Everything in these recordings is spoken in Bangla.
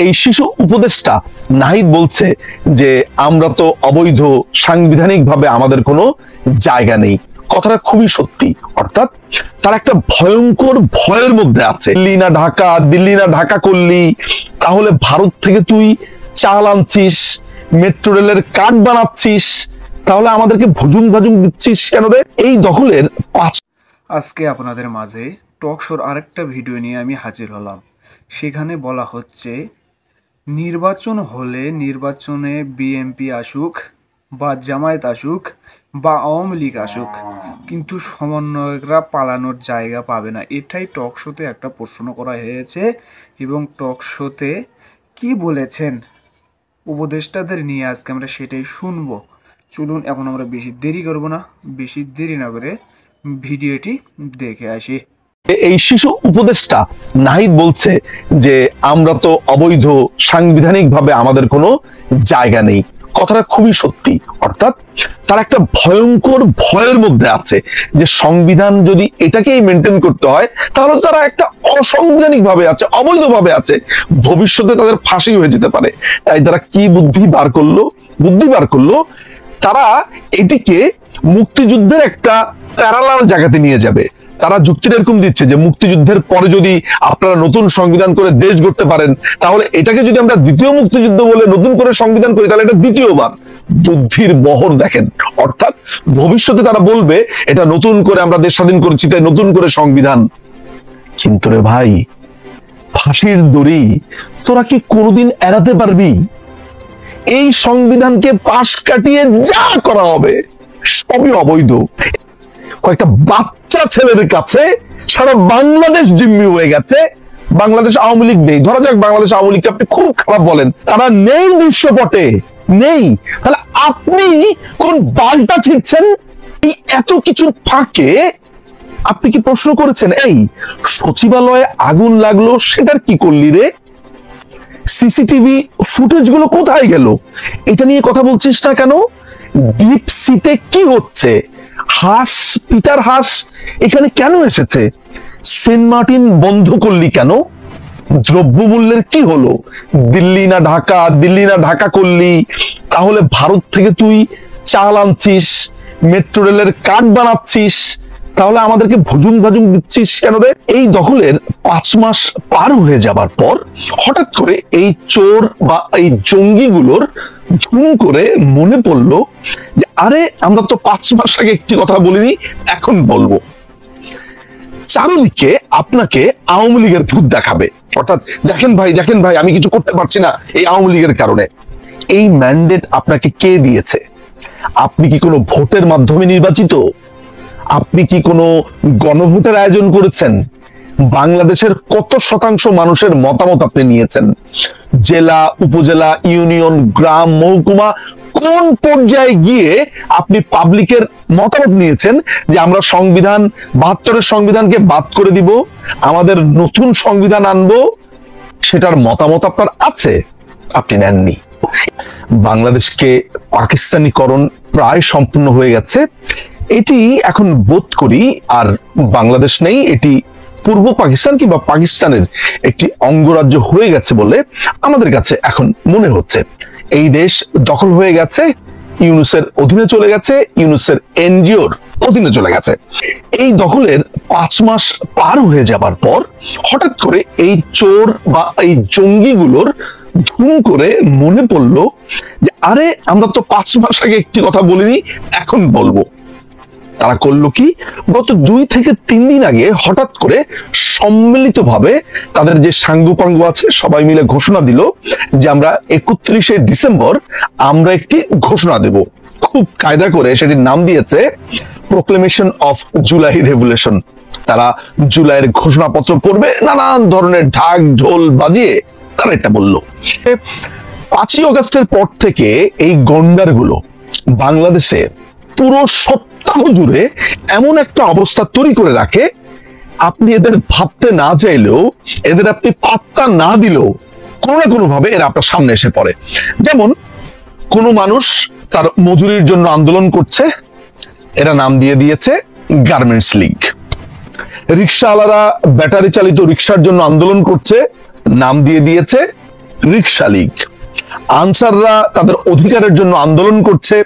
এই শিশু উপদেষ্টা নাহিদ বলছে যে আমরা তো অবৈধ, সাংবিধানিকভাবে আমাদের কোনো জায়গা নেই। কথাটা খুবই সত্যি। অর্থাৎ তার একটা ভয়ঙ্কর ভয়ের মধ্যে আছে। দিল্লি না ঢাকা করলি, তাহলে ভারত থেকে তুই চাল আনছিস, মেট্রো রেলের কার্ড বানাচ্ছিস, তাহলে আমাদেরকে ভুজুং ভাজুং দিচ্ছিস কেন রে? এই দখলের আজকে আপনাদের মাঝে টক শোর আরেকটা ভিডিও নিয়ে আমি হাজির হলাম। সেখানে বলা হচ্ছে নির্বাচন হলে নির্বাচনে বিএনপি আসুক বা জামায়াত আসুক বা আওয়ামী লীগ আসুক, কিন্তু সমন্বয়করা পালানোর জায়গা পাবে না। এটাই টক শোতে একটা প্রশ্ন করা হয়েছে এবং টক শোতে কি বলেছেন উপদেষ্টাদের নিয়ে আজকে আমরা সেটাই শুনবো। চলুন এখন আমরা বেশি দেরি করব না, বেশি দেরি না করে ভিডিওটি দেখে আসি। এই শিশু উপদেষ্টা নাহিদ বলছে যে আমরা তো অবৈধ, সাংবিধানিকভাবে আমাদের কোনো জায়গা নেই। কথাটা খুবই সত্যি। অর্থাৎ তার একটা ভয়ঙ্কর ভয়ের মধ্যে আছে যে সংবিধান যদি এটাকেই মেনটেন করতে হয়, তাহলে তারা একটা অসাংবিধানিক ভাবে আছে, অবৈধভাবে আছে, ভবিষ্যতে তাদের ফাঁসি হয়ে যেতে পারে। তাই তারা কি বুদ্ধি বার করলো, তারা এটিকে মুক্তিযুদ্ধের একটা প্যারালাল জায়গাতে নিয়ে যাবে। তারা যুক্তিটা এরকম দিচ্ছে যে মুক্তিযুদ্ধের পরে যদি আপনারা নতুন সংবিধান করে দেশ গড়তে পারেন, তাহলে এটাকে যদি আমরা দ্বিতীয় মুক্তিযুদ্ধ বলে নতুন করে সংবিধান করি, তাহলে এটা দ্বিতীয়বার। বুদ্ধির বহর দেখেন। অর্থাৎ ভবিষ্যতে তারা বলবে এটা নতুন করে আমরা দেশ স্বাধীন করেছি, তাই নতুন করে সংবিধান। কিন্তু রে ভাই, ফাঁসির দড়ি তোরা কি কোনোদিন এড়াতে পারবি? এই সংবিধানকে পাশ কাটিয়ে যা করা হবে সবই অবৈধ। কয়েকটা বাচ্চা ছেলের কাছে সারা বাংলাদেশ জিম্মি হয়ে গেছে। বাংলাদেশ আওয়ামী লীগ নেই, ধরা যাক বাংলাদেশ আওয়ামী লীগকে আপনি খুব খারাপ বলেন, তারা নেই দৃশ্যপটে, নেই। তাহলে আপনি কোন বালটা ছিটছেন? এত কিছুর ফাঁকে আপনি কি প্রশ্ন করেছেন এই সচিবালয়ে আগুন লাগলো সেটার কি করলি রে? সিসিটিভি ফুটেজ গুলো কোথায় গেল? এটা নিয়ে কথা বলছিস না কেন? ডিপ সিতে কি হচ্ছে? পিটার হাস এখানে কেন এসেছে? সেন্ট মার্টিন বন্ধ করলি কেন? দ্রব্যমূল্যের কি হলো? দিল্লি না ঢাকা করলি, তাহলে ভারত থেকে তুই চাল আনছিস, মেট্রো রেলের কার্ড বানাচ্ছিস, তাহলে আমাদেরকে ভুজুং ভাজুং দিচ্ছিস কেন রে? এই দখলের 5 মাস পার হয়ে যাবার পর হঠাৎ করে এই চোর বা এই জঙ্গিগুলোর ধুম করে মনে পড়লো যে আরে আমরা তো 5 মাস আগে একটি কথা বলিনি, এখন বলবো। চারুলিকে আপনাকে আওয়ামী লীগের ভূত দেখাবে। অর্থাৎ দেখেন ভাই আমি কিছু করতে পারছি না এই আওয়ামী লীগের কারণে। এই ম্যান্ডেট আপনাকে কে দিয়েছে? আপনি কি কোনো ভোটের মাধ্যমে নির্বাচিত? আপনি কি কোনো গণভোটের আয়োজন করেছেন? বাংলাদেশের কত শতাংশ মানুষের মতামত আপনি নিয়েছেন? জেলা, উপজেলা, ইউনিয়ন, গ্রাম, মহকুমা, কোন পর্যায়ে গিয়ে আপনি পাবলিকের মতামত নিয়েছেন যে আমরা সংবিধান 72-এর সংবিধানকে বাদ করে দিব, আমাদের নতুন সংবিধান আনবো? সেটার মতামত আপনার আছে? আপনি নেননি। বাংলাদেশকে পাকিস্তানিকরণ প্রায় সম্পূর্ণ হয়ে গেছে। এটি এখন বোধ করি আর বাংলাদেশ নেই, এটি পূর্ব পাকিস্তান কিংবা পাকিস্তানের একটি অঙ্গরাজ্য হয়ে গেছে বলে আমাদের কাছে এখন মনে হচ্ছে। এই দেশ দখল হয়ে গেছে, ইউনুসের অধীনে চলে গেছে, ইউনুসের এনজিওর অধীনে চলে গেছে। এই দখলের 5 মাস পার হয়ে যাবার পর হঠাৎ করে এই চোর বা এই জঙ্গিগুলোর ধুম করে মনে পড়লো যে আরে আমরা তো 5 মাস আগে একটি কথা বলিনি, এখন বলবো। তারা করলো কি? গত 2 থেকে 3 দিন আগে হঠাৎ করে সম্মিলিতভাবে তাদের যে সাঙ্গুপাঙ্গু আছে সবাই মিলে ঘোষণা দিল যে আমরা 31শে ডিসেম্বর আমরা একটি ঘোষণা দেব। খুব কায়দা করে সেটির নাম দিয়েছে প্রোক্লেমেশন অফ জুলাই রেভলিউশন। তারা জুলাইয়ের ঘোষণাপত্র পড়বে, নানান ধরনের ঢাক ঢোল বাজিয়ে তারা এটা বললো। 5ই আগস্টের পর থেকে এই গন্ডারগুলো বাংলাদেশে পুরো সপ্তাহ জুড়ে এমন একটা অবস্থা তৈরি করে রাখে, আপনি এদের ভাবতে না চাইলেও, এদের আপনি পাত্তা না দিলেও কোনো না কোনো ভাবে এরা আপনার সামনে এসে পড়ে। যেমন কোনো মানুষ তার মজুরির জন্য আন্দোলন করছে, এরা নাম দিয়ে দিয়েছে গার্মেন্টস লীগ। রিক্সাওয়ালারা ব্যাটারি চালিত রিক্সার জন্য আন্দোলন করছে, নাম দিয়ে দিয়েছে রিক্সা লীগ, আনসাররা তাদের অধিকারের জন্য আন্দোলন করছে,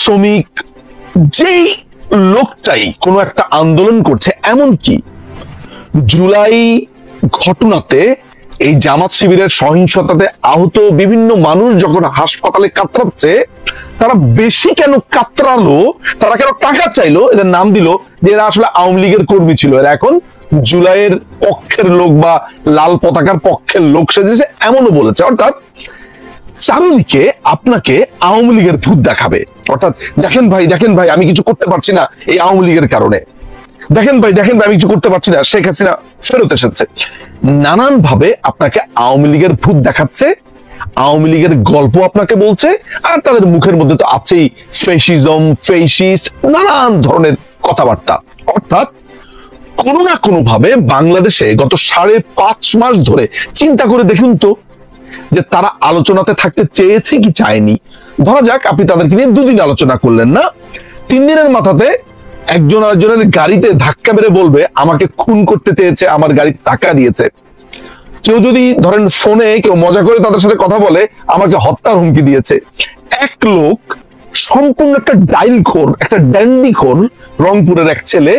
শ্রমিক যেই লোকটাই কোনো একটা আন্দোলন করছে, এমনকি জুলাই ঘটনাতে এই জামাত শিবিরের সহিংসতাতে আহত বিভিন্ন মানুষ যখন হাসপাতালে কাতরাচ্ছে, তারা বেশি কেন কাতরালো, তারা কেন টাকা চাইলো, এদের নাম দিল যে এরা আসলে আওয়ামী লীগের কর্মী ছিল, এরা এখন জুলাইয়ের পক্ষের লোক বা লাল পতাকার পক্ষের লোক সেজেছে, এমনও বলেছে। অর্থাৎ চারুলিকে আপনাকে আওয়ামী লীগের ভূত দেখাবে। অর্থাৎ দেখেন ভাই আমি কিছু করতে পারছি না এই আওয়ামী লীগের কারণে, দেখেন ভাই আমি কিছু করতে পারছি না, শেখ হাসিনা ফেরত এসেছে। নানান ভাবে আপনাকে আওয়ামী লীগের ভূত দেখাচ্ছে, আওয়ামী লীগের গল্প আপনাকে বলছে, আর তাদের মুখের মধ্যে তো আছেই ফেসিজম, ফেসিস্ট, নানান ধরনের কথাবার্তা। অর্থাৎ কোনো না কোনো ভাবে বাংলাদেশে গত 5.5 মাস ধরে চিন্তা করে দেখুন তো, যে তারা আলোচনাতে থাকতে চেয়েছে কি চায়নি। ধরা যাক আপনি তাদেরকে নিয়ে 2 দিন আলোচনা করলেন না, 3 দিনের মাথাতে একজন আরেকজনের গাড়িতে ধাক্কা মেরে বলবে আমাকে খুন করতে চেয়েছে, আমার গাড়িতে ধাক্কা দিয়েছে। কেউ যদি ধরেন ফোনে কেউ মজা করে তাদের সাথে কথা বলে আমাকে হত্যার হুমকি দিয়েছে। এক লোক সম্পূর্ণ একটা ডাইলখোর, একটা ড্যান্ডিখোর, রংপুরের এক ছেলে,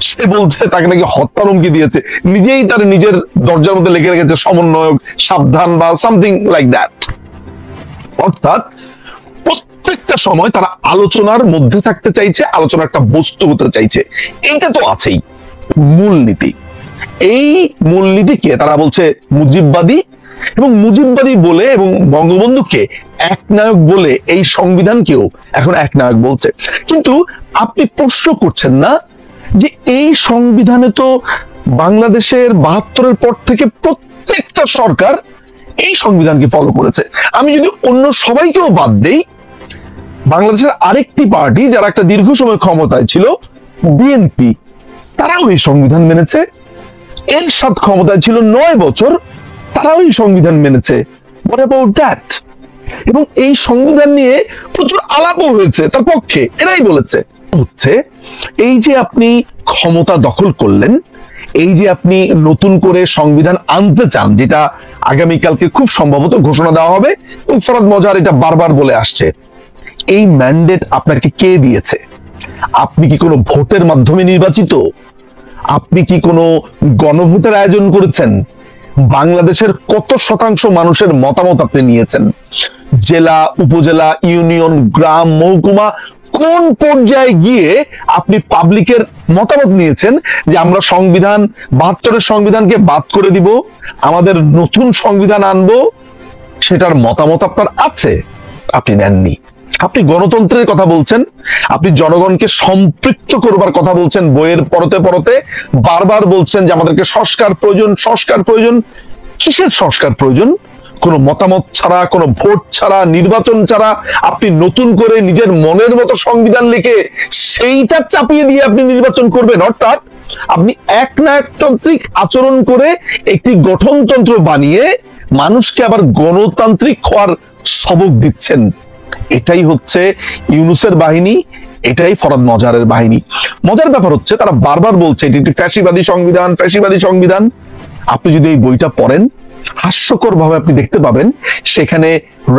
সে বলছে তাকে নাকি হত্যার হুমকি দিয়েছে, নিজেই তার নিজের দরজার মধ্যে লিখে রেখেছে সমন্বয়ক সাবধান বা সামথিং লাইক দ্যাট। অর্থাৎ প্রত্যেকটা সময় তারা আলোচনার মধ্যে থাকতে চাইছে, আলোচনার একটা বস্তু হতে চাইছে। এইটা তো আছেই মূলনীতি। এই মূলনীতিকে তারা বলছে মুজিববাদী, এবং মুজিববাদী বলে এবং বঙ্গবন্ধুকে একনায়ক বলে এই সংবিধানকেও এখন একনায়ক বলছে। কিন্তু আপনি প্রশ্ন করছেন না যে এই সংবিধানে তো বাংলাদেশের 72-এর পর থেকে প্রত্যেকটা সরকার এই সংবিধানকে ফলো করেছে। আমি যদি অন্য সবাইকেও বাদ দেই, বাংলাদেশের আরেকটি পার্টি যারা একটা দীর্ঘ সময় ক্ষমতায় ছিল, বিএনপি, তারাও এই সংবিধান মেনেছে। এরশাদ ক্ষমতায় ছিল 9 বছর, তারাও এই সংবিধান মেনেছে। What about that? এবং এই সংবিধান নিয়ে প্রচুর আলাপও হয়েছে তার পক্ষে, এরাই বলেছে হচ্ছে এই যে আপনি ক্ষমতা দখল করলেন, এই যে আপনি নতুন করে সংবিধান আনতে চান, যেটা আগামীকালকে খুব সম্ভবত ঘোষণা দেওয়া হবে, এবং ফরহাদ মজাহার এটা বারবার বলে আসছে, এই ম্যান্ডেট আপনাকে কে দিয়েছে? আপনি কি কোনো ভোটের মাধ্যমে নির্বাচিত? আপনি কি কোনো গণভোটের আয়োজন করেছেন? বাংলাদেশের কত শতাংশ মানুষের মতামত আপনি নিয়েছেন? জেলা, উপজেলা, ইউনিয়ন, গ্রাম, মহকুমা, কোন পর্যায়ে গিয়ে আপনি পাবলিকের মতামত নিয়েছেন যে আমরা সংবিধান 72-এর সংবিধানকে বাদ করে দিব, আমাদের নতুন সংবিধান আনবো? সেটার মতামত আপনার আছে, আপনি নেননি। আপনি গণতন্ত্রের কথা বলছেন, আপনি জনগণকে সম্পৃক্ত করবার কথা বলছেন, বইয়ের পরতে পরতে বারবার বলছেন যে আমাদেরকে সংস্কার প্রয়োজন, সংস্কার প্রয়োজন। কিসের সংস্কার প্রয়োজন? কোনো মতামত ছাড়া, কোনো ভোট ছাড়া, নির্বাচন ছাড়া আপনি নতুন করে নিজের মনের মতো সংবিধান লিখে সেইটা চাপিয়ে দিয়ে আপনি নির্বাচন করবেন। অর্থাৎ আপনি একনায়কতান্ত্রিক আচরণ করে একটি গঠনতন্ত্র বানিয়ে মানুষকে আবার গণতান্ত্রিক হওয়ার সবক দিচ্ছেন। এটাই হচ্ছে ইউনূসের বাহিনী, এটাই ফরহাদ মজাহারের বাহিনী। মজার ব্যাপার হচ্ছে তারা বারবার বলছে এটি একটি ফ্যাসিবাদী সংবিধান, ফ্যাসিবাদী সংবিধান। আপনি যদি এই বইটা পড়েন, হাস্যকর ভাবে আপনি দেখতে পাবেন সেখানে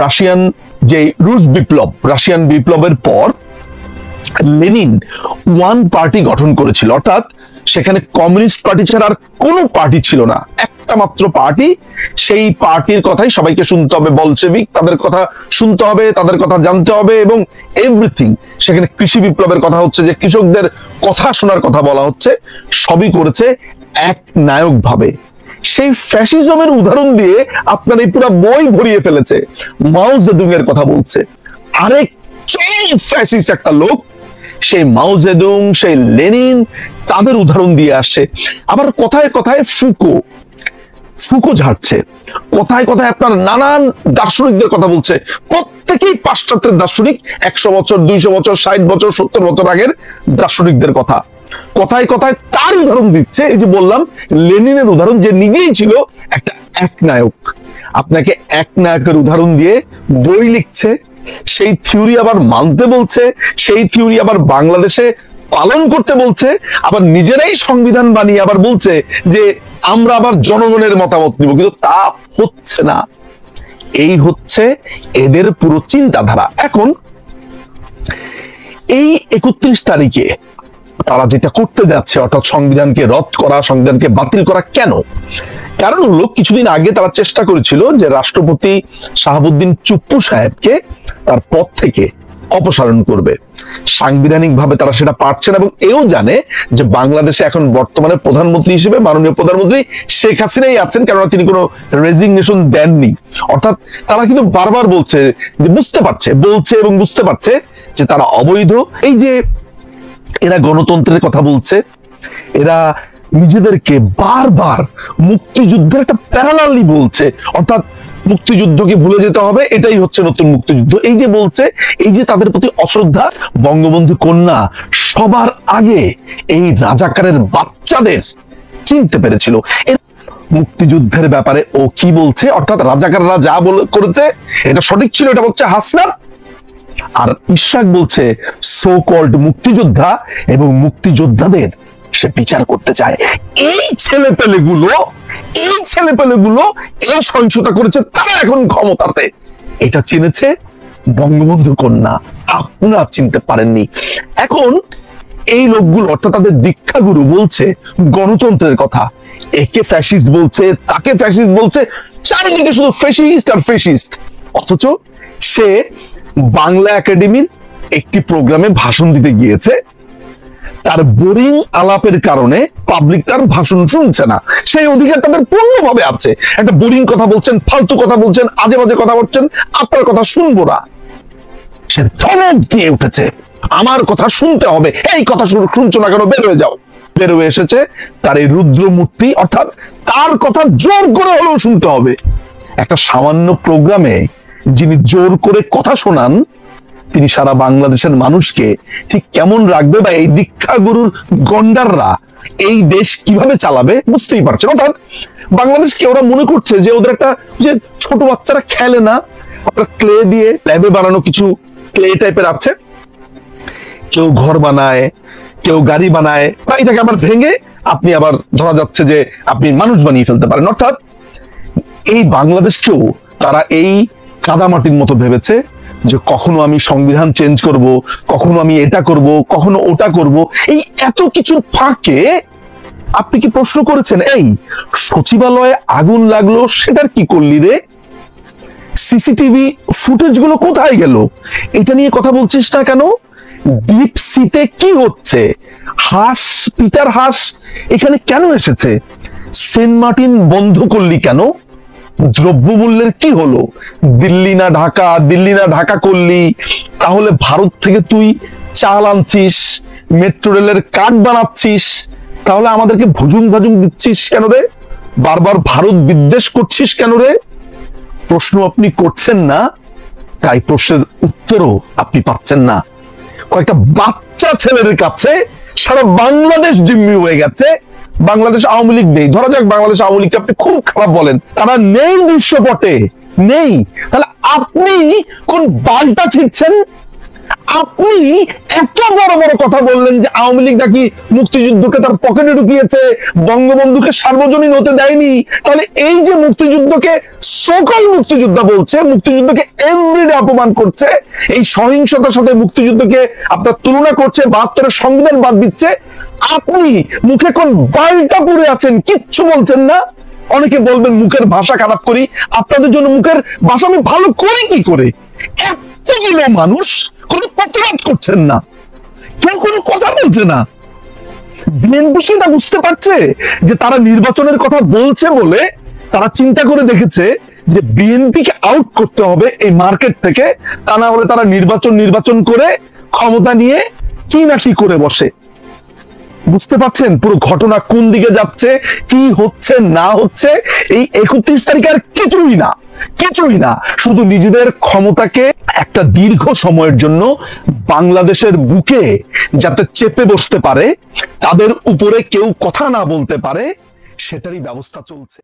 রাশিয়ান যে রাশিয়ান বিপ্লবের পর লেনিন ওয়ান পার্টি গঠন করেছিল। অর্থাৎ সেখানে কমিউনিস্ট পার্টি ছাড়া আর কোনো পার্টি ছিল না, একটা মাত্র পার্টি। সেই পার্টির কথাই সবাইকে শুনতে হবে, বলশেভিক, তাদের কথা শুনতে হবে, তাদের কথা জানতে হবে, এবং এভরিথিং। সেখানে কৃষি বিপ্লবের কথা হচ্ছে, যে কৃষকদের কথা শোনার কথা বলা হচ্ছে, সবই করেছে এক নায়ক ভাবে। সেই ফ্যাসিজমের উদাহরণ দিয়ে আপনার এই পুরো বই ভরিয়ে ফেলেছে। মাও জেদুং এর কথা বলছে, আরেক চরম ফ্যাসিস্ট একটা লোক, সেই মাও জেদুং, সেই লেনিন, তাদের উদাহরণ দিয়ে আসছে। আবার কথায় কথায় ফুকো ঝাড়ছে, কথায় কথায় আপনার নানান দার্শনিকদের কথা বলছে। প্রত্যেকেই পাশ্চাত্যের দার্শনিক, 100 বছর, 200 বছর, 60 বছর, 70 বছর আগের দার্শনিকদের কথা। কথায় কথায় তার উদাহরণ দিচ্ছে। এই যে বললাম লেনিনের উদাহরণ, যে নিজেই ছিল একটা একনায়ক, আপনাকে একনায়কের উদাহরণ দিয়ে বই লিখছে, সেই থিওরি আবার মানতে বলছে, সেই থিওরি আবার বাংলাদেশে পালন করতে বলছে, আবার নিজেরাই সংবিধান বানিয়ে আবার বলছে যে আমরা আবার জনগণের মতামত নিব। কিন্তু তা হচ্ছে না, এই হচ্ছে এদের পুরো চিন্তাধারা। এখন এই 31 তারিখে তারা যেটা করতে যাচ্ছে, অর্থাৎ সংবিধানকে রদ করা, সংবিধানকে বাতিল করা, কেন? কারণ হলো কিছুদিন আগে তারা চেষ্টা করেছিল যে রাষ্ট্রপতি শাহাবুদ্দিন চুপ্পু সাহেবকে তার পদ থেকে অপসারণ করবে। সাংবিধানিক ভাবে তারা সেটা পারছে না এবং এও জানে যে বাংলাদেশে এখন বর্তমানে প্রধানমন্ত্রী হিসেবে মাননীয় প্রধানমন্ত্রী শেখ হাসিনাই আছেন, কেননা তিনি কোনো রেজিগনেশন দেননি। অর্থাৎ তারা কিন্তু বারবার বলছে যে বলছে এবং বুঝতে পারছে যে তারা অবৈধ। এই যে এরা গণতন্ত্রের কথা বলছে, এরা নিজেদেরকে বারবার মুক্তিযুদ্ধের একটা প্যারালালি বলছে, অর্থাৎ মুক্তিযুদ্ধকে ভুলে যেতে হবে, এটাই হচ্ছে নতুন মুক্তিযুদ্ধ। এই যে বলছে, এই যে তাদের প্রতি অশ্রদ্ধা, বঙ্গবন্ধু কন্যা সবার আগে এই রাজাকারের বাচ্চাদের চিনতে পেরেছিল। মুক্তিযুদ্ধের ব্যাপারে ও কি বলছে, অর্থাৎ রাজাকাররা যা করেছে এটা সঠিক ছিল, এটা বলছে হাসনাত। আর ইশরাক বলছে সো কল্ড মুক্তিযোদ্ধা এবং মুক্তিযোদ্ধাদের সে বিচার করতে চায়। এই ছেলেপেলেগুলো এই সহিংসতা করেছে, তারা এখন ক্ষমতাতে। এটা চিনেছে বঙ্গবন্ধু কন্যা, আপনারা চিনতে পারেননি। এখন এই লোকগুলো, অর্থাৎ তাদের দীক্ষাগুরু বলছে গণতন্ত্রের কথা, একে ফ্যাসিস্ট বলছে, তাকে ফ্যাসিস্ট বলছে, চারিদিকে শুধু ফ্যাসিস্ট আর ফ্যাসিস্ট। অথচ সে বাংলা একাডেমির একটি প্রোগ্রামে ভাষণ দিতে গিয়েছে, তার বোরিং আলাপের কারণে পাবলিক তার ভাষণ শুনছে না। সেই অধিকার তাদের পূর্ণভাবে আছে। একটা বোরিং কথা বলছেন, ফালতু কথা বলছেন, আজে বাজে কথা বলছেন, আপনার কথা শুনবো না। সে ধমক দিয়ে উঠেছে, আমার কথা শুনতে হবে, এই কথা শুনছো না কেন, বের হয়ে যাও। বের হয়ে এসেছে তার এই রুদ্রমূর্তি, অর্থাৎ তার কথা জোর করে হলেও শুনতে হবে। একটা সামান্য প্রোগ্রামে যিনি জোর করে কথা শোনান, তিনি সারা বাংলাদেশের মানুষকে ঠিক কেমন রাখবে, বা এই দীক্ষাগুরুর গন্ডাররা এই দেশ কিভাবে চালাবে বুঝতেই পারছেন। অর্থাৎ বাংলাদেশকে ওরা মনে করছে যে ওদের একটা, যে ছোট বাচ্চারা খেলে না, আপনার ক্লে দিয়ে ল্যাবে বানানো কিছু ক্লে টাইপের আছে, কেউ ঘর বানায়, কেউ গাড়ি বানায়, বা এটাকে আবার ভেঙে আপনি আবার ধরা যাচ্ছে যে আপনি মানুষ বানিয়ে ফেলতে পারেন। অর্থাৎ এই বাংলাদেশকেও তারা এই কাদামাটির মতো ভেবেছে যে কখনো আমি সংবিধান চেঞ্জ করব, কখনো আমি এটা করব, কখনো ওটা করব। এই এত কিছুর ফাঁকে আপনি কি প্রশ্ন করেছেন, এই সচিবালয়ে আগুন লাগলো সেটার কি করলি রে? সিসিটিভি ফুটেজ গুলো কোথায় গেল? এটা নিয়ে কথা বলছিস না কেন? ডিপসিতে কি হচ্ছে? পিটার হাস এখানে কেন এসেছে? সেন্ট মার্টিন বন্ধ করলি কেন? দ্রব্যমূল্যের কি হলো? দিল্লি না ঢাকা করলি, তাহলে ভারত থেকে তুই চাল আনছিস, মেট্রো রেলের কার্ড বানাচ্ছিস, তাহলে আমাদেরকে ভুজুং ভাজুং দিচ্ছিস কেন রে? বারবার ভারত বিদ্বেষ করছিস কেন রে? প্রশ্ন আপনি করছেন না, তাই প্রশ্নের উত্তরও আপনি পাচ্ছেন না। কয়েকটা বাচ্চা ছেলের কাছে সারা বাংলাদেশ জিম্মি হয়ে গেছে। বাংলাদেশ আওয়ামী লীগ নেই, ধরা যাক বাংলাদেশ আওয়ামী লীগকে আপনি খুব খারাপ বলেন, তারা নেই দৃশ্যপটে, নেই, তাহলে আপনি কোন বালটা ছিটছেন? আপনি এত বড় বড় কথা বললেন যে আওয়ামী লীগ নাকি মুক্তিযুদ্ধকে তার পকেটে ঢুকিয়েছে, বঙ্গবন্ধুকে সার্বজনীন হতে দেয়নি। তাহলে এই যে মুক্তিযুদ্ধকে সকল মুক্তিযোদ্ধা বলছে, মুক্তিযুদ্ধকে এভরিডে অপমান করছে, এই সহিংসতার সাথে মুক্তিযুদ্ধকে আপনার তুলনা করছে, 72-এর সংবিধান বাদ দিচ্ছে, আপনি মুখে কোন বালটা পড়ে আছেন, কিচ্ছু বলছেন না। অনেকে বলবেন মুখের ভাষা খারাপ করি, আপনাদের জন্য মুখের ভাষা আমি ভালো করি কি করে? এতগুলো মানুষ কোনো প্রতিবাদ করছেন না, কেউ কোনো কথা বলছে না। বিএনপি সেটা বুঝতে পারছে যে তারা নির্বাচনের কথা বলছে বলে তারা চিন্তা করে দেখেছে যে বিএনপিকে আউট করতে হবে এই মার্কেট থেকে, তা না হলে তারা নির্বাচন করে ক্ষমতা নিয়ে কি না কি করে বসে। বুঝতে পারছেন পুরো ঘটনা কোন দিকে যাচ্ছে, কি হচ্ছে না হচ্ছে? এই 31 তারিখ আর কিছুই না, শুধু নিজেদের ক্ষমতাকে একটা দীর্ঘ সময়ের জন্য বাংলাদেশের বুকে যাতে চেপে বসতে পারে, তাদের উপরে কেউ কথা না বলতে পারে, সেটারই ব্যবস্থা চলছে।